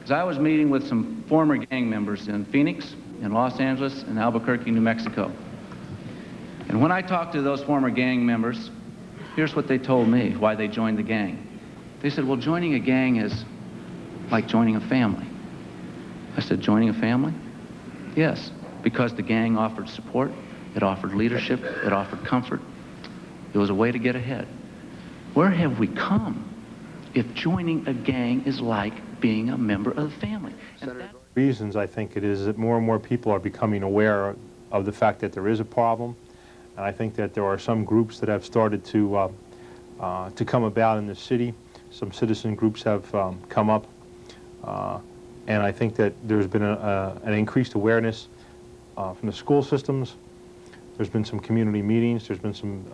is I was meeting with some former gang members in Phoenix, in Los Angeles, and Albuquerque, New Mexico. And when I talked to those former gang members, here's what they told me, why they joined the gang. They said, well, joining a gang is like joining a family. I said, joining a family? Yes, because the gang offered support, it offered leadership, it offered comfort. It was a way to get ahead. Where have we come if joining a gang is like being a member of the family? Reasons I think it is that more and more people are becoming aware of the fact that there is a problem, and I think that there are some groups that have started to come about in the city. Some citizen groups have come up, and I think that there's been an increased awareness from the school systems. There's been some community meetings. There's been some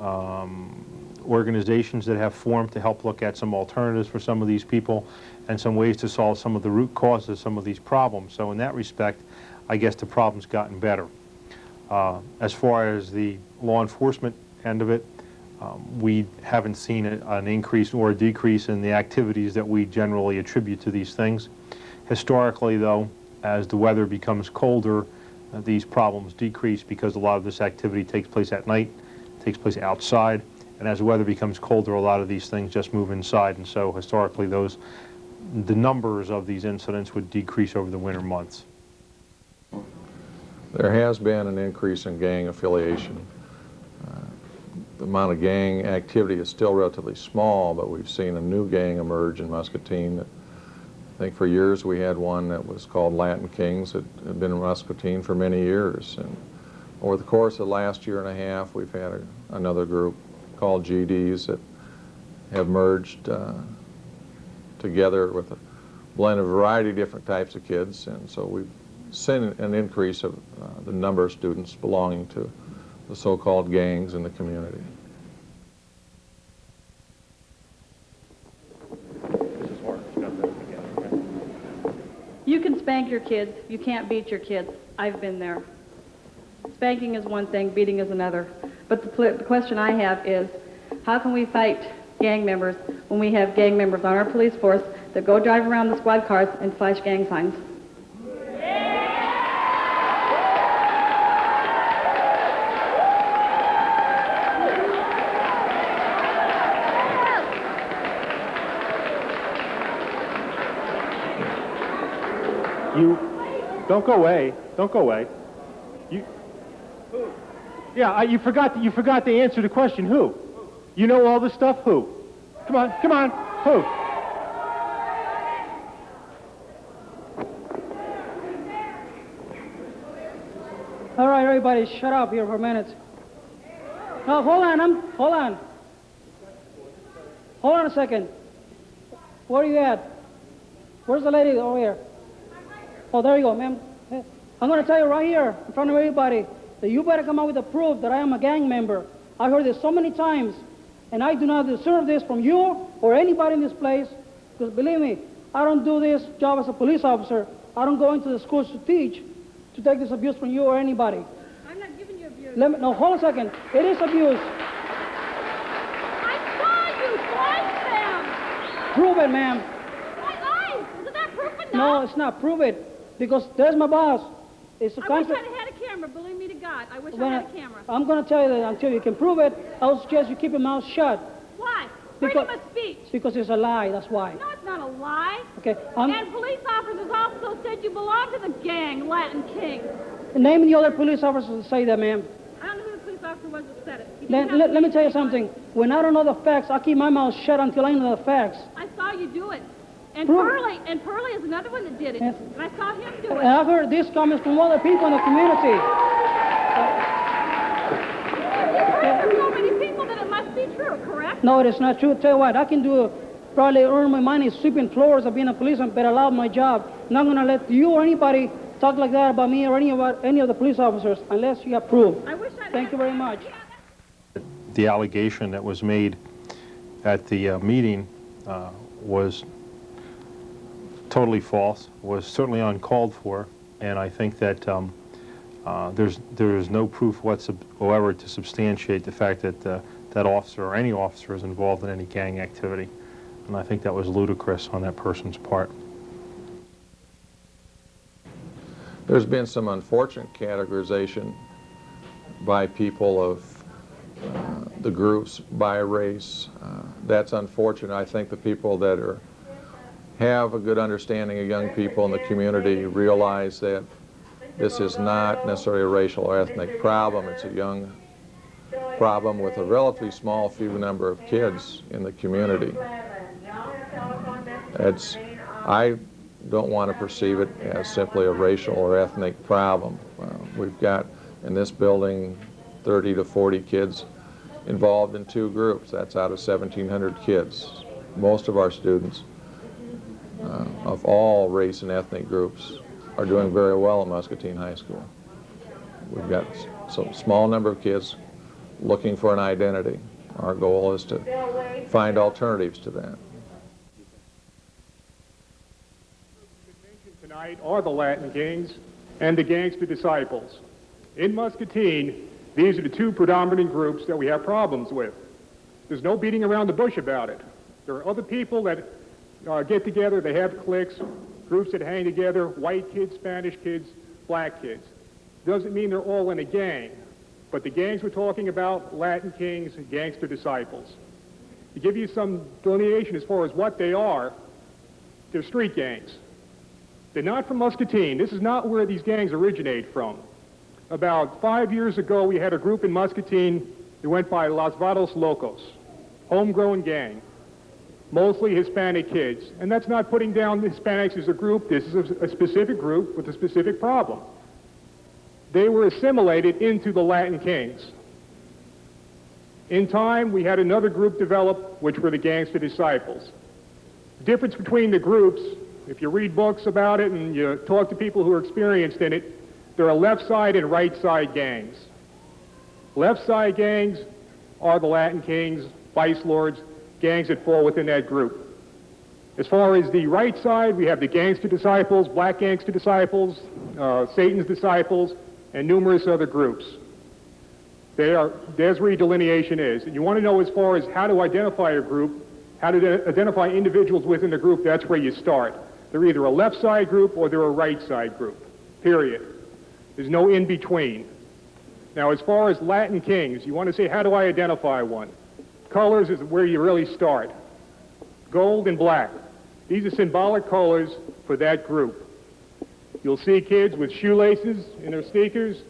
organizations that have formed to help look at some alternatives for some of these people and some ways to solve some of the root causes of some of these problems. So in that respect, I guess the problem's gotten better. As far as the law enforcement end of it, we haven't seen an increase or a decrease in the activities that we generally attribute to these things. Historically, though, as the weather becomes colder, these problems decrease because a lot of this activity takes place at night, takes place outside, and as the weather becomes colder, a lot of these things just move inside, and so historically the numbers of these incidents would decrease over the winter months. There has been an increase in gang affiliation. The amount of gang activity is still relatively small, but we've seen a new gang emerge in Muscatine. I think for years we had one that was called Latin Kings that had been in Muscatine for many years. And over the course of the last year and a half, we've had another group called GDs that have merged together with a blend of a variety of different types of kids. And so we've seen an increase of the number of students belonging to the so-called gangs in the community. You can spank your kids, you can't beat your kids. I've been there. Spanking is one thing, beating is another. But the question I have is, how can we fight gang members when we have gang members on our police force that go drive around the squad cars and flash gang signs? You don't go away. Don't go away. You. Yeah, you forgot to answer the question. Who? You know all this stuff. Who? Come on, come on. Who? All right, everybody, shut up here for a minute. No, hold on. Hold on a second. Where are you at? Where's the lady over here? Oh, there you go, ma'am. I'm going to tell you right here in front of everybody that you better come out with the proof that I am a gang member. I heard this so many times, and I do not deserve this from you or anybody in this place, because believe me, I don't do this job as a police officer. I don't go into the schools to teach to take this abuse from you or anybody. I'm not giving you abuse. No, hold a second. It is abuse. I saw you twice, ma'am. Prove it, ma'am. My eyes. Isn't that proof enough? No, it's not. Prove it. Because there's my boss. It's a I wish contract. I had a camera, believe me to God. I wish I had a camera. I'm going to tell you that until you can prove it, I would suggest you keep your mouth shut. Why? Freedom of speech. Because it's a lie, that's why. No, it's not a lie. Okay. And police officers also said you belong to the gang, Latin King. Name the other police officers that say that, ma'am. I don't know who the police officer was that said it. Let me tell you something. When I don't know the facts, I keep my mouth shut until I know the facts. I saw you do it. And Prove Pearlie is another one that did it. Yes. And I saw him do it. And I've heard this comments from other people in the community. You've heard from so many people that it must be true, correct? No, it is not true. Tell you what, I can probably earn my money sweeping floors or being a policeman, but I love my job. I'm not going to let you or anybody talk like that about me or any of the police officers unless you have proof. I wish I'd Thank you very much. The allegation that was made at the meeting was totally false, was certainly uncalled for, and I think that there is no proof whatsoever to substantiate the fact that that officer or any officer is involved in any gang activity, and I think that was ludicrous on that person's part. There's been some unfortunate categorization by people of the groups by race. That's unfortunate. I think the people that have a good understanding of young people in the community realize that this is not necessarily a racial or ethnic problem. It's a young problem with a relatively small few number of kids in the community. I don't want to perceive it as simply a racial or ethnic problem. We've got in this building 30 to 40 kids involved in 2 groups. That's out of 1,700 kids. Most of our students of all race and ethnic groups are doing very well at Muscatine High School. We've got some small number of kids looking for an identity. Our goal is to find alternatives to that. Tonight are the Latin gangs and the Gangster Disciples. In Muscatine, these are the 2 predominant groups that we have problems with. There's no beating around the bush about it. There are other people that get together, they have cliques, groups that hang together, white kids, Spanish kids, black kids. Doesn't mean they're all in a gang, but the gangs we're talking about, Latin Kings and Gangster Disciples. To give you some delineation as far as what they are, they're street gangs. They're not from Muscatine. This is not where these gangs originate from. About 5 years ago, we had a group in Muscatine that went by Los Vados Locos, homegrown gang, mostly Hispanic kids. And that's not putting down the Hispanics as a group. This is a specific group with a specific problem. They were assimilated into the Latin Kings. In time, we had another group develop, which were the Gangster Disciples. The difference between the groups, if you read books about it and you talk to people who are experienced in it, there are left side and right side gangs. Left side gangs are the Latin Kings, Vice Lords, gangs that fall within that group. As far as the right side, we have the Gangster Disciples, Black Gangster Disciples, Satan's Disciples, and numerous other groups. There's where your delineation is. And you want to know as far as how to identify a group, how to identify individuals within the group, that's where you start. They're either a left side group or they're a right side group, period. There's no in between. Now, as far as Latin Kings, you want to say, how do I identify one? Colors is where you really start. Gold and black. These are symbolic colors for that group. You'll see kids with shoelaces in their sneakers.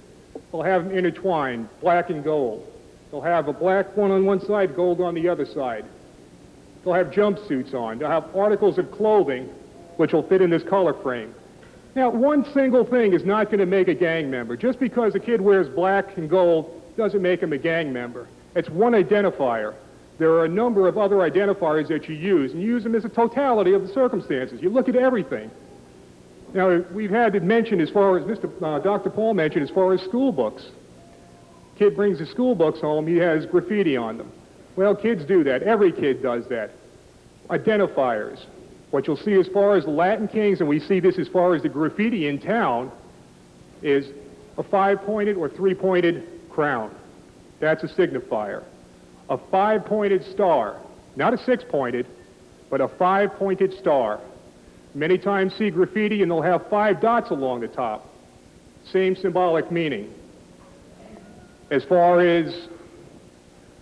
They'll have them intertwined, black and gold. They'll have a black one on one side, gold on the other side. They'll have jumpsuits on. They'll have articles of clothing which will fit in this color frame. Now, one single thing is not going to make a gang member. Just because a kid wears black and gold doesn't make him a gang member. It's one identifier. There are a number of other identifiers that you use, and you use them as a totality of the circumstances. You look at everything. Now, we've had it mentioned as far as Dr. Paul mentioned, as far as school books. Kid brings his school books home, he has graffiti on them. Well, kids do that. Every kid does that. Identifiers. What you'll see as far as the Latin Kings, and we see this as far as the graffiti in town, is a 5-pointed or 3-pointed crown. That's a signifier. A 5-pointed star, not a 6-pointed, but a 5-pointed star. Many times see graffiti and they'll have 5 dots along the top. Same symbolic meaning. As far as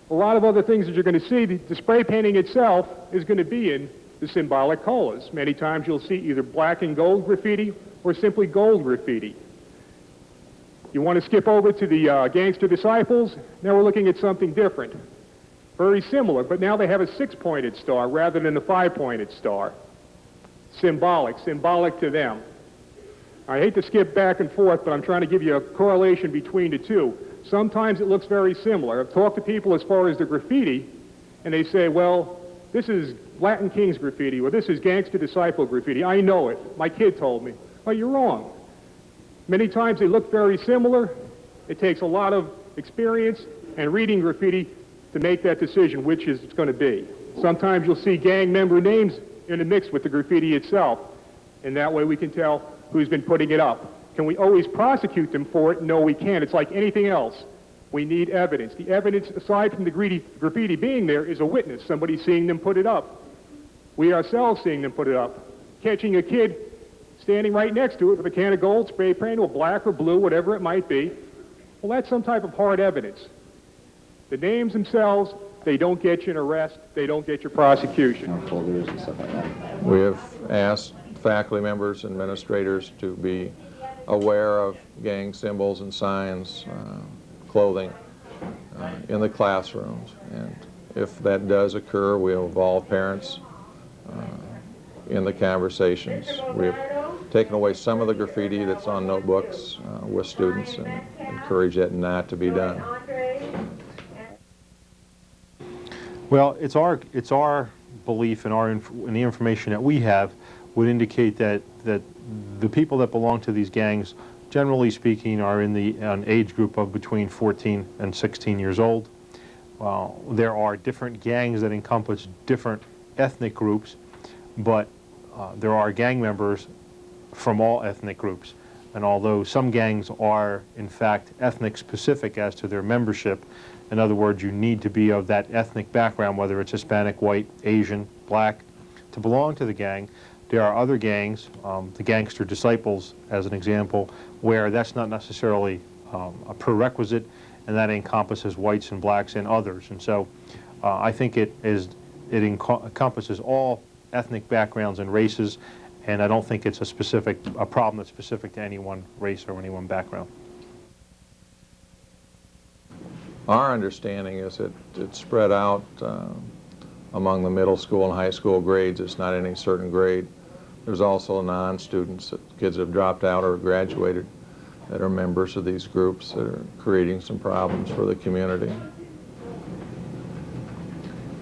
a lot of other things that you're going to see, the spray painting itself is going to be in the symbolic colors. Many times you'll see either black and gold graffiti or simply gold graffiti. You want to skip over to the Gangster Disciples? Now we're looking at something different. Very similar, but now they have a 6-pointed star rather than the 5-pointed star. Symbolic to them. I hate to skip back and forth, but I'm trying to give you a correlation between the two. Sometimes it looks very similar. I've talked to people as far as the graffiti, and they say, well, this is Latin Kings graffiti, or this is Gangster Disciple graffiti. I know it. My kid told me. Well, you're wrong. Many times they look very similar. It takes a lot of experience and reading graffiti to make that decision which is it's going to be. Sometimes you'll see gang member names in the mix with the graffiti itself, and that way we can tell who's been putting it up. Can we always prosecute them for it? No, we can't. It's like anything else. We need evidence. The evidence, aside from the graffiti being there, is a witness, somebody seeing them put it up. We ourselves seeing them put it up. Catching a kid standing right next to it with a can of gold spray paint or black or blue, whatever it might be. Well, that's some type of hard evidence. The names themselves, they don't get you an arrest, they don't get you prosecution. Folders and stuff like that. We have asked faculty members and administrators to be aware of gang symbols and signs, clothing in the classrooms. And if that does occur, we'll involve parents in the conversations. We've taken away some of the graffiti that's on notebooks with students and encourage that not to be done. Well, it's our belief and and the information that we have would indicate that the people that belong to these gangs, generally speaking, are in an age group of between 14 and 16 years old. There are different gangs that encompass different ethnic groups, but there are gang members from all ethnic groups. And although some gangs are, in fact, ethnic specific as to their membership, in other words, you need to be of that ethnic background, whether it's Hispanic, white, Asian, black, to belong to the gang. There are other gangs, the Gangster Disciples as an example, where that's not necessarily a prerequisite, and that encompasses whites and blacks and others. And so I think it encompasses all ethnic backgrounds and races, and I don't think it's a problem that's specific to any one race or any one background. Our understanding is that it's spread out among the middle school and high school grades. It's not any certain grade. There's also non-students, kids that have dropped out or graduated, that are members of these groups that are creating some problems for the community.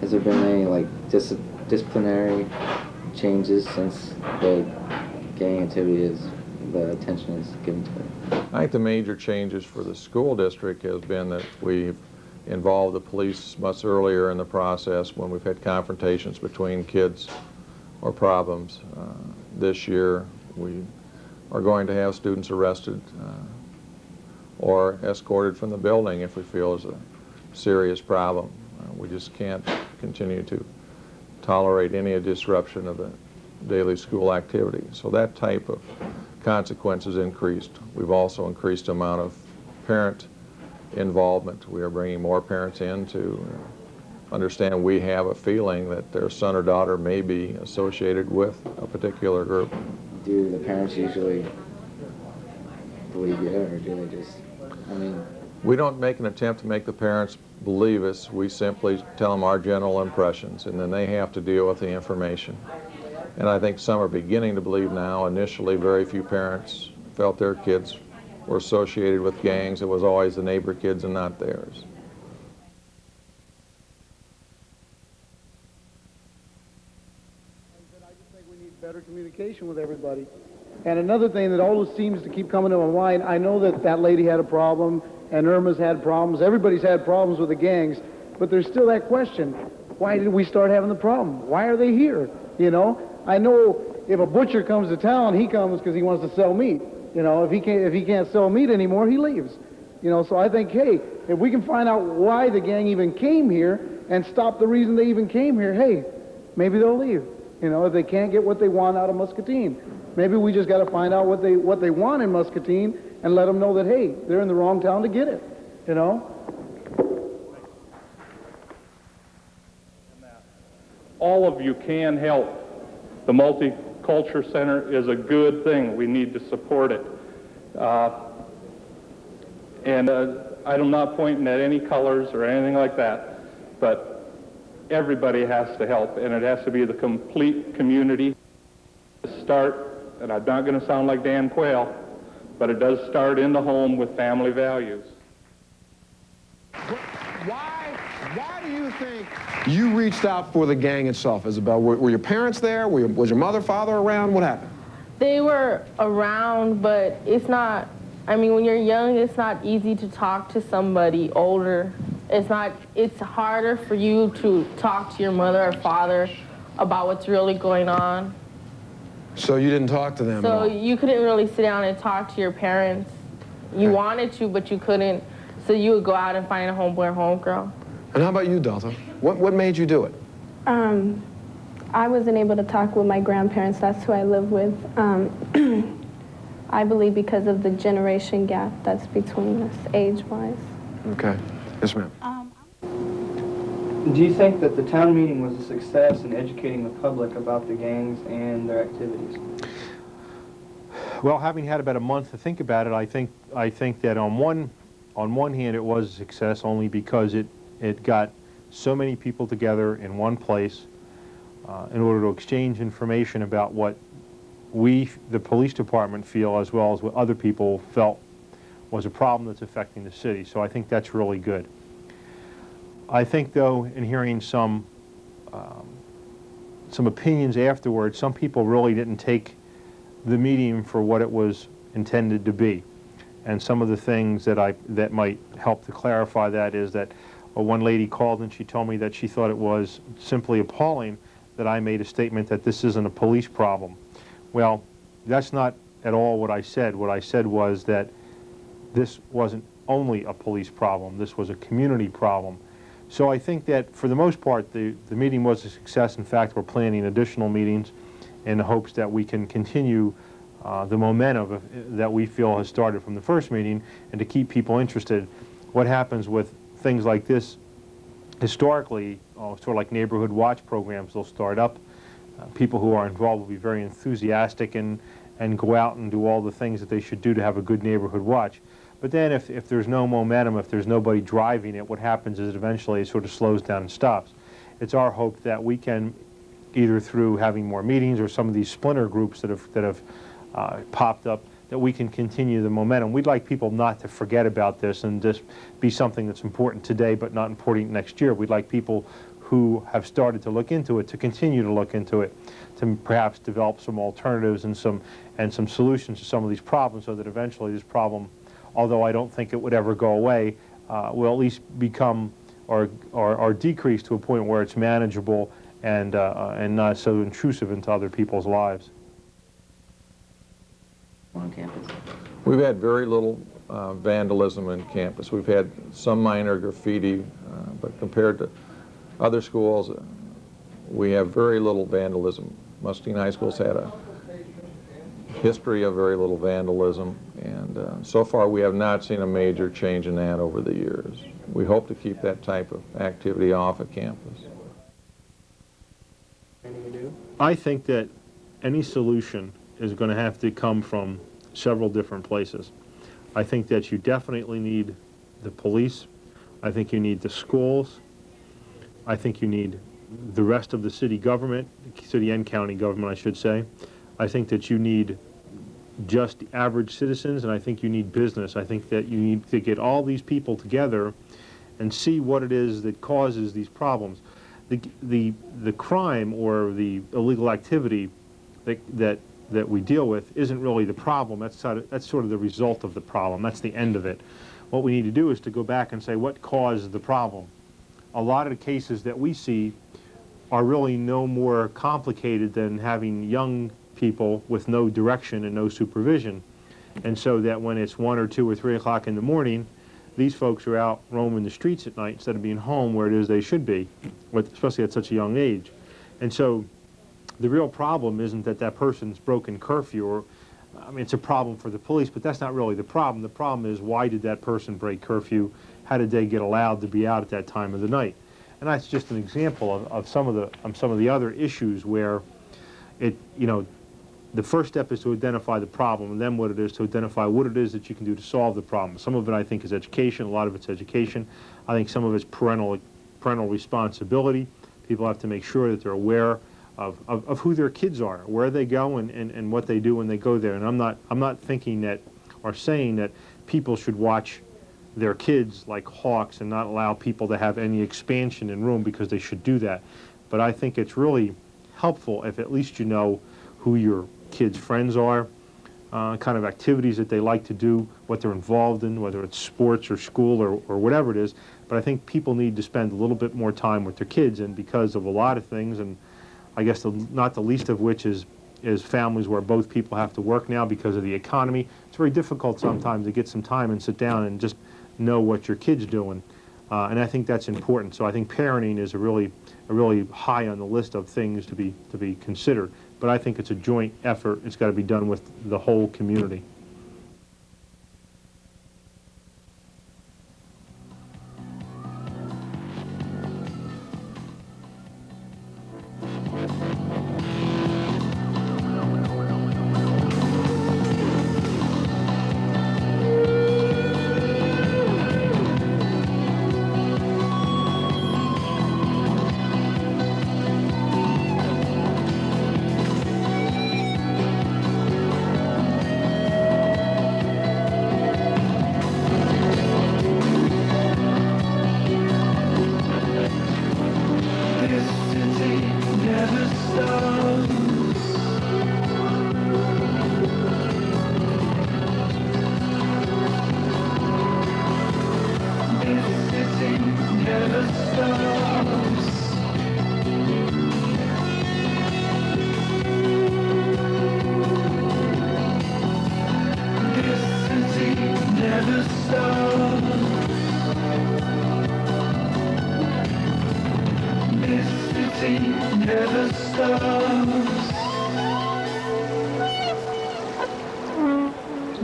Has there been any like disciplinary changes since the gang activity the attention is given to it? I think the major changes for the school district has been that we've involved the police much earlier in the process when we've had confrontations between kids or problems. This year we are going to have students arrested or escorted from the building if we feel there's a serious problem. We just can't continue to tolerate any disruption of the daily school activity. So that type of consequences increased. We've also increased the amount of parent involvement. We are bringing more parents in to understand we have a feeling that their son or daughter may be associated with a particular group. Do the parents usually believe you, or do they just, We don't make an attempt to make the parents believe us. We simply tell them our general impressions, and then they have to deal with the information. And I think some are beginning to believe now. Initially, very few parents felt their kids were associated with gangs. It was always the neighbor kids and not theirs. I just think we need better communication with everybody. And another thing that always seems to keep coming to my mind, I know that that lady had a problem, and Irma's had problems. Everybody's had problems with the gangs, but there's still that question. Why did we start having the problem? Why are they here? You know, I know if a butcher comes to town, he comes because he wants to sell meat. You know, if he can't sell meat anymore, he leaves. You know, so I think, hey, if we can find out why the gang even came here and stop the reason they even came here, hey, maybe they'll leave. You know, if they can't get what they want out of Muscatine. Maybe we just got to find out what they want in Muscatine and let them know that, hey, they're in the wrong town to get it, you know? All of you can help. The Multicultural Center is a good thing. We need to support it. I'm not pointing at any colors or anything like that, but everybody has to help, and it has to be the complete community. Start, and I'm not going to sound like Dan Quayle, but it does start in the home with family values. Why do you think you reached out for the gang itself, Isabel? Were your parents there? Was your mother, father around? What happened? They were around, but it's not, when you're young, it's not easy to talk to somebody older. It's harder for you to talk to your mother or father about what's really going on. So you didn't talk to them at So all? you couldn't really sit down and talk to your parents. You wanted to, but you couldn't. So you would go out and find a homeboy or homegirl. And how about you, Delta? What made you do it? I wasn't able to talk with my grandparents. That's who I live with. I believe because of the generation gap that's between us, age-wise. Okay. Yes, ma'am. Do you think that the town meeting was a success in educating the public about the gangs and their activities? Well, having had about a month to think about it, I think that on one hand it was a success only because it got so many people together in one place in order to exchange information about what we, the police department, feel as well as what other people felt was a problem that's affecting the city. So I think that's really good. I think, though, in hearing some opinions afterwards, some people really didn't take the meeting for what it was intended to be. And some of the things that might help to clarify that is that one lady called and she told me that she thought it was simply appalling that I made a statement that this isn't a police problem. Well, that's not at all what I said. What I said was that this wasn't only a police problem, this was a community problem. So I think that for the most part the meeting was a success. In fact, we're planning additional meetings in the hopes that we can continue the momentum that we feel has started from the first meeting and to keep people interested. What happens with things like this historically, sort of like neighborhood watch programs, they'll start up. People who are involved will be very enthusiastic and go out and do all the things that they should do to have a good neighborhood watch. But then if there's no momentum, if there's nobody driving it, what happens is eventually it sort of slows down and stops. It's our hope that we can, either through having more meetings or some of these splinter groups that have popped up, that we can continue the momentum. We'd like people not to forget about this and just be something that's important today but not important next year. We'd like people who have started to look into it to continue to look into it, to perhaps develop some alternatives and some solutions to some of these problems, so that eventually this problem, although I don't think it would ever go away, will at least become or decrease to a point where it's manageable and not so intrusive into other people's lives. On campus. We've had very little vandalism in campus. We've had some minor graffiti, but compared to other schools, we have very little vandalism. Muscatine High School's had a history of very little vandalism, and so far we have not seen a major change in that over the years. We hope to keep that type of activity off at campus. I think that any solution is going to have to come from several different places. I think that you definitely need the police. I think you need the schools. I think you need the rest of the city government, city and county government, I should say. I think that you need just average citizens, and I think you need business. I think that you need to get all these people together and see what it is that causes these problems. The crime or the illegal activity that we deal with isn't really the problem. That's sort of the result of the problem. That's the end of it. What we need to do is to go back and say what caused the problem. A lot of the cases that we see are really no more complicated than having young people with no direction and no supervision. And so that when it's 1 or 2 or 3 o'clock in the morning, these folks are out roaming the streets at night instead of being home where it is they should be, especially at such a young age. And so the real problem isn't that person's broken curfew, or, I mean, it's a problem for the police, but that's not really the problem. The problem is, why did that person break curfew? How did they get allowed to be out at that time of the night? And that's just an example of some of the other issues where the first step is to identify the problem, and then what it is to identify what it is that you can do to solve the problem. Some of it, I think, is education. A lot of it's education. I think some of it's parental responsibility. People have to make sure that they're aware of who their kids are, where they go, and what they do when they go there. And I'm not thinking that or saying that people should watch their kids like hawks and not allow people to have any expansion in room, because they should do that. But I think it's really helpful if at least you know who your kids' friends are, kind of activities that they like to do, what they're involved in, whether it's sports or school or whatever it is. But I think people need to spend a little bit more time with their kids, and because of a lot of things, and I guess not the least of which is families where both people have to work now because of the economy. It's very difficult sometimes to get some time and sit down and just know what your kid's doing. And I think that's important. So I think parenting is a really high on the list of things to be considered. But I think it's a joint effort. It's got to be done with the whole community.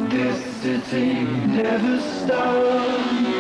This city never stops.